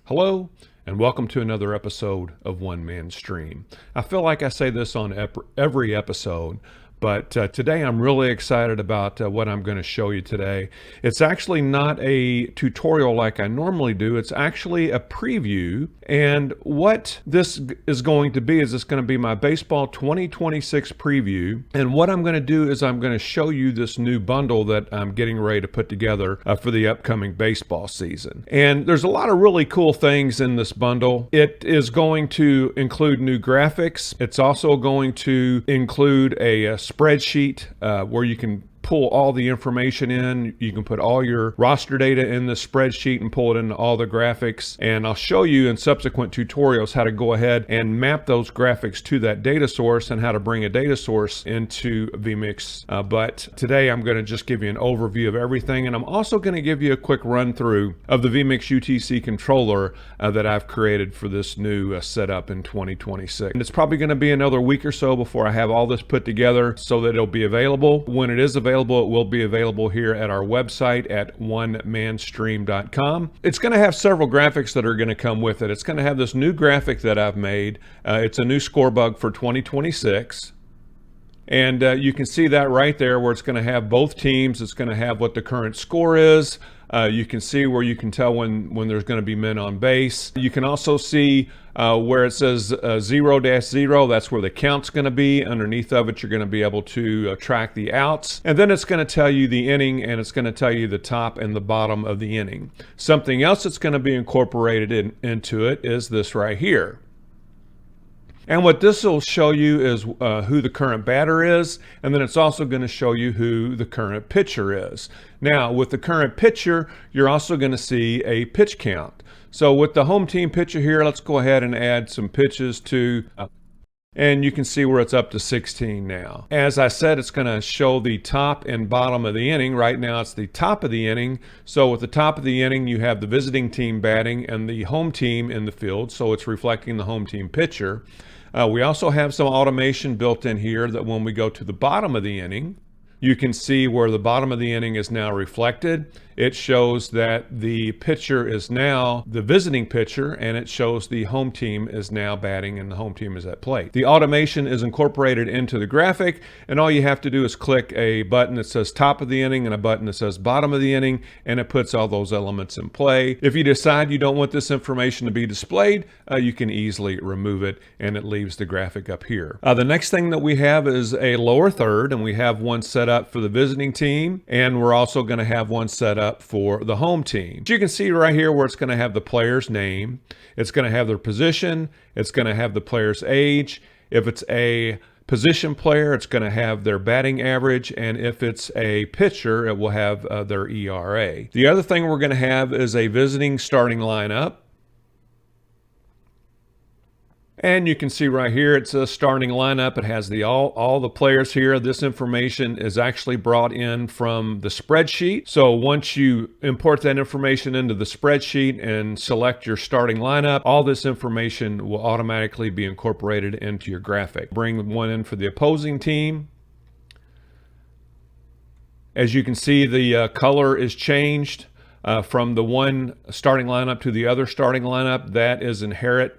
Hello, and welcome to another episode of One Man Stream. I feel like I say this on every episode, but today I'm really excited about what I'm going to show you today. It's actually not a tutorial like I normally do. It's actually a preview. And what this is going to be is it's going to be my baseball 2026 preview. And what I'm going to do is I'm going to show you this new bundle that I'm getting ready to put together for the upcoming baseball season. And there's a lot of really cool things in this bundle. It is going to include new graphics. It's also going to include a spreadsheet where you can pull all the information in. You can put all your roster data in the spreadsheet and pull it into all the graphics. And I'll show you in subsequent tutorials how to go ahead and map those graphics to that data source and how to bring a data source into vMix. But today I'm going to just give you an overview of everything. And I'm also going to give you a quick run through of the vMix UTC controller that I've created for this new setup in 2026. And it's probably going to be another week or so before I have all this put together so that it'll be available. When it is available, it will be available here at our website at onemanstream.com. It's going to have several graphics that are going to come with it. It's going to have this new graphic that I've made. It's a new score bug for 2026. And you can see that right there where it's going to have both teams. It's going to have what the current score is. You can see where you can tell when there's going to be men on base. You can also see where it says 0-0, that's where the count's going to be. Underneath of it, you're going to be able to track the outs. And then it's going to tell you the inning, and it's going to tell you the top and the bottom of the inning. Something else that's going to be incorporated into it is this right here. And what this will show you is who the current batter is, and then it's also going to show you who the current pitcher is. Now, with the current pitcher, you're also going to see a pitch count. So with the home team pitcher here, let's go ahead and add some pitches to, and you can see where it's up to 16 now. As I said, it's going to show the top and bottom of the inning. Right now, it's the top of the inning. So with the top of the inning, you have the visiting team batting and the home team in the field. So it's reflecting the home team pitcher. We also have some automation built in here that when we go to the bottom of the inning, you can see where the bottom of the inning is now reflected. It shows that the pitcher is now the visiting pitcher, and it shows the home team is now batting and the home team is at plate. The automation is incorporated into the graphic, and all you have to do is click a button that says top of the inning and a button that says bottom of the inning, and it puts all those elements in play. If you decide you don't want this information to be displayed, you can easily remove it, and it leaves the graphic up here. The next thing that we have is a lower third, and we have one set up for the visiting team, and we're also going to have one set up for the home team. So you can see right here where it's going to have the player's name, it's going to have their position, it's going to have the player's age. If it's a position player, it's going to have their batting average, and if it's a pitcher, it will have their ERA. The other thing we're going to have is a visiting starting lineup. And you can see right here, it's a starting lineup. It has all the players here. This information is actually brought in from the spreadsheet. So once you import that information into the spreadsheet and select your starting lineup, all this information will automatically be incorporated into your graphic. Bring one in for the opposing team. As you can see, the color is changed from the one starting lineup to the other starting lineup. That is inherent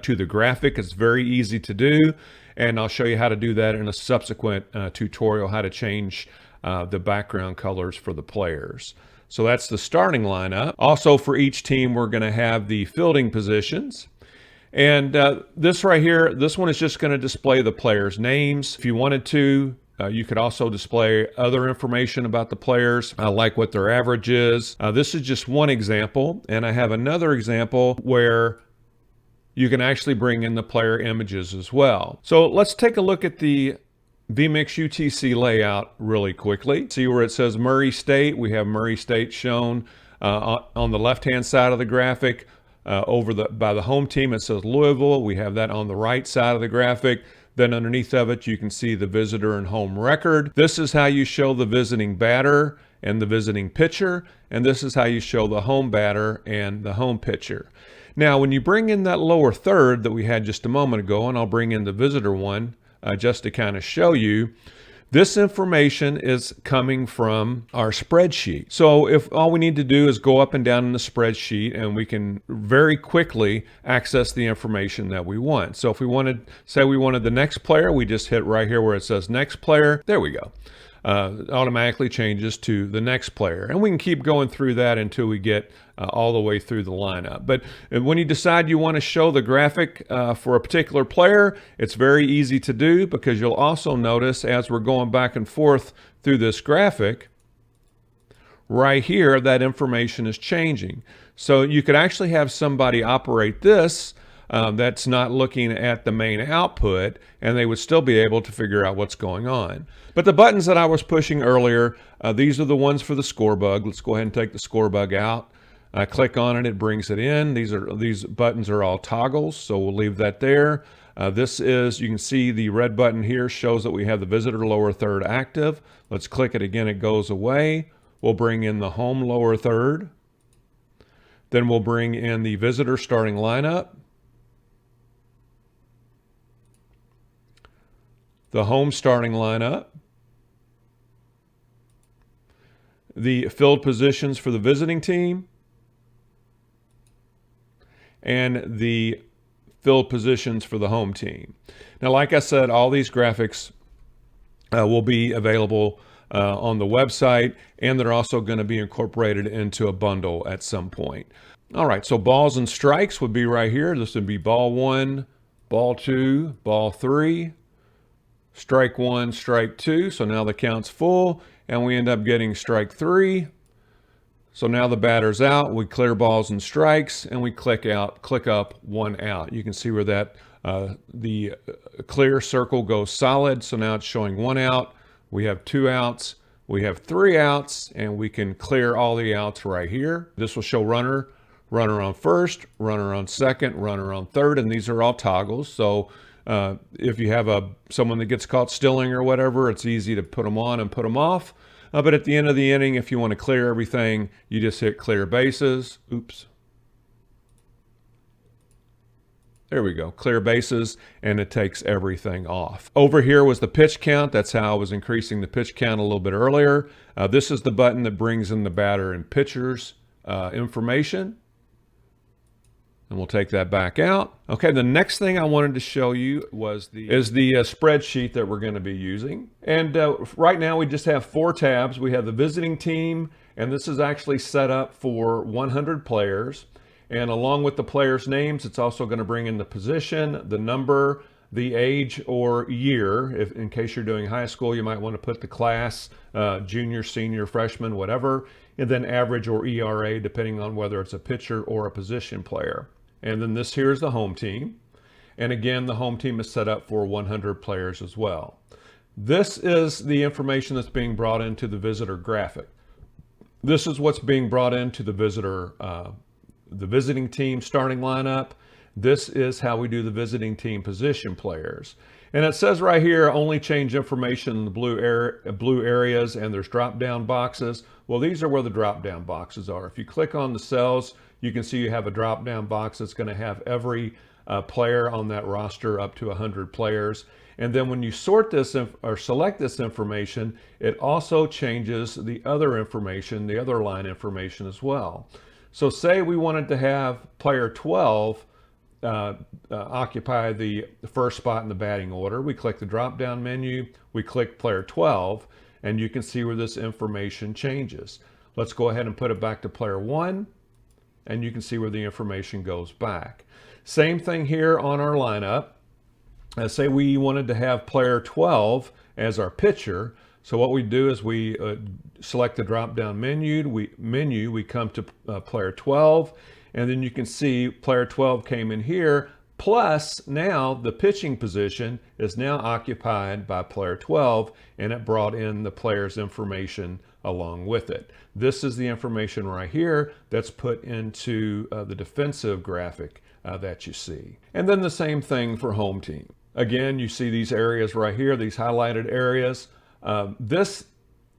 to the graphic. It's very easy to do, and I'll show you how to do that in a subsequent tutorial, how to change the background colors for the players. So that's the starting lineup. Also for each team, we're going to have the fielding positions. And this right here, this one is just going to display the players' names. If you wanted to, you could also display other information about the players, like what their average is. This is just one example, and I have another example where you can actually bring in the player images as well. So let's take a look at the vMix UTC layout really quickly. See where it says Murray State. We have Murray State shown on the left-hand side of the graphic. By the home team, it says Louisville. We have that on the right side of the graphic. Then underneath of it, you can see the visitor and home record. This is how you show the visiting batter and the visiting pitcher. And this is how you show the home batter and the home pitcher. Now, when you bring in that lower third that we had just a moment ago, and I'll bring in the visitor one just to kind of show you, This information is coming from our spreadsheet. So if all we need to do is go up and down in the spreadsheet, and we can very quickly access the information that we want. So if we wanted, say we wanted the next player, we just hit right here where it says next player. There we go. Automatically changes to the next player. And we can keep going through that until we get all the way through the lineup. But when you decide you want to show the graphic for a particular player, it's very easy to do, because you'll also notice as we're going back and forth through this graphic, right here, that information is changing. So you could actually have somebody operate this that's not looking at the main output, and they would still be able to figure out what's going on. But the buttons that I was pushing earlier, these are the ones for the score bug. Let's go ahead and take the score bug out. I click on it, it brings it in. These buttons are all toggles, so we'll leave that there. This is, you can see the red button here shows that we have the visitor lower third active. Let's click it again, it goes away. We'll bring in the home lower third. Then we'll bring in the visitor starting lineup, the home starting lineup, the filled positions for the visiting team, and the filled positions for the home team. Now, like I said, all these graphics will be available on the website, and they're also going to be incorporated into a bundle at some point. All right, so balls and strikes would be right here. This would be ball 1, ball 2, ball 3, strike 1, strike 2. So now the count's full, and we end up getting strike 3. So now the batter's out, we clear balls and strikes, and we click up 1 out. You can see where that the clear circle goes solid. So now it's showing 1 out. We have 2 outs, we have 3 outs, and we can clear all the outs right here. This will show runner on first, runner on second, runner on third, and these are all toggles. So if you have someone that gets caught stealing or whatever, it's easy to put them on and put them off. But at the end of the inning, if you want to clear everything, you just hit clear bases. Oops. There we go, clear bases, and it takes everything off. Over here was the pitch count. That's how I was increasing the pitch count a little bit earlier. This is the button that brings in the batter and pitcher's information. And we'll take that back out. Okay, the next thing I wanted to show you is the spreadsheet that we're going to be using. And right now we just have 4 tabs. We have the visiting team, and this is actually set up for 100 players. And along with the players' names, it's also going to bring in the position, the number, the age or year. In case you're doing high school, you might want to put the class, junior, senior, freshman, whatever, and then average or ERA, depending on whether it's a pitcher or a position player. And then this here is the home team. And again, the home team is set up for 100 players as well. This is the information that's being brought into the visitor graphic. This is what's being brought into the visiting team starting lineup. This is how we do the visiting team position players. And it says right here, only change information in the blue areas, and there's drop-down boxes. Well, these are where the drop-down boxes are. If you click on the cells, you can see you have a drop-down box that's going to have every player on that roster up to 100 players. And then when you sort this or select this information, it also changes the other information, the other line information as well. So say we wanted to have player 12 occupy the first spot in the batting order. We click the drop-down menu, we click player 12, and you can see where this information changes. Let's go ahead and put it back to player 1, and you can see where the information goes back. Same thing here on our lineup. Say we wanted to have player 12 as our pitcher. So what we do is we select the drop-down menu, we come to player 12, and then you can see player 12 came in here, plus now the pitching position is now occupied by player 12, and it brought in the player's information along with it. This is the information right here that's put into the defensive graphic that you see. And then the same thing for home team. Again, you see these areas right here, these highlighted areas.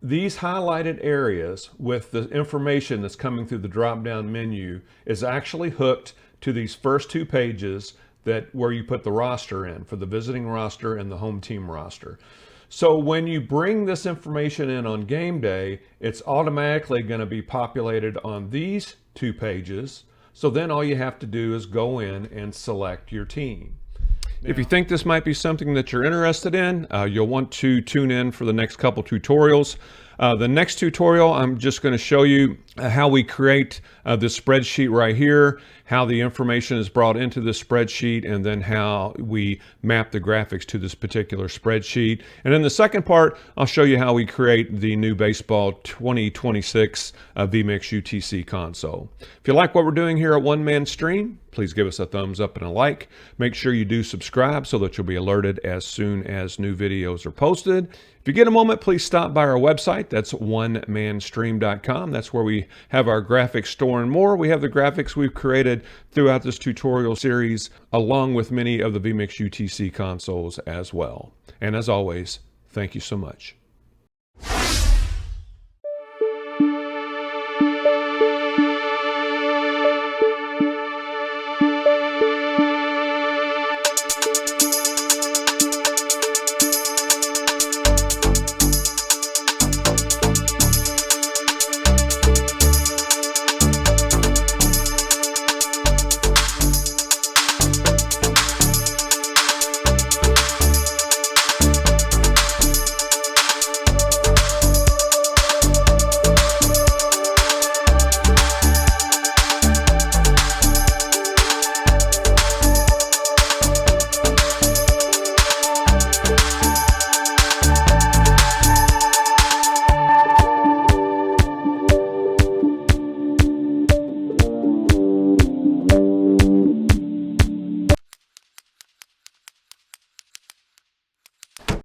These highlighted areas with the information that's coming through the drop-down menu is actually hooked to these first 2 pages where you put the roster in for the visiting roster and the home team roster. So when you bring this information in on game day, it's automatically going to be populated on these two pages. So then all you have to do is go in and select your team. If you think this might be something that you're interested in, you'll want to tune in for the next couple tutorials. The next tutorial, I'm just going to show you how we create this spreadsheet right here, how the information is brought into this spreadsheet, and then how we map the graphics to this particular spreadsheet. And in the second part, I'll show you how we create the new baseball 2026 vMix UTC console. If you like what we're doing here at One Man Stream, please give us a thumbs up and a like. Make sure you do subscribe so that you'll be alerted as soon as new videos are posted. If you get a moment, please stop by our website. That's onemanstream.com. That's where we have our graphics store and more. We have the graphics we've created throughout this tutorial series, along with many of the vMix UTC consoles as well. And as always, thank you so much.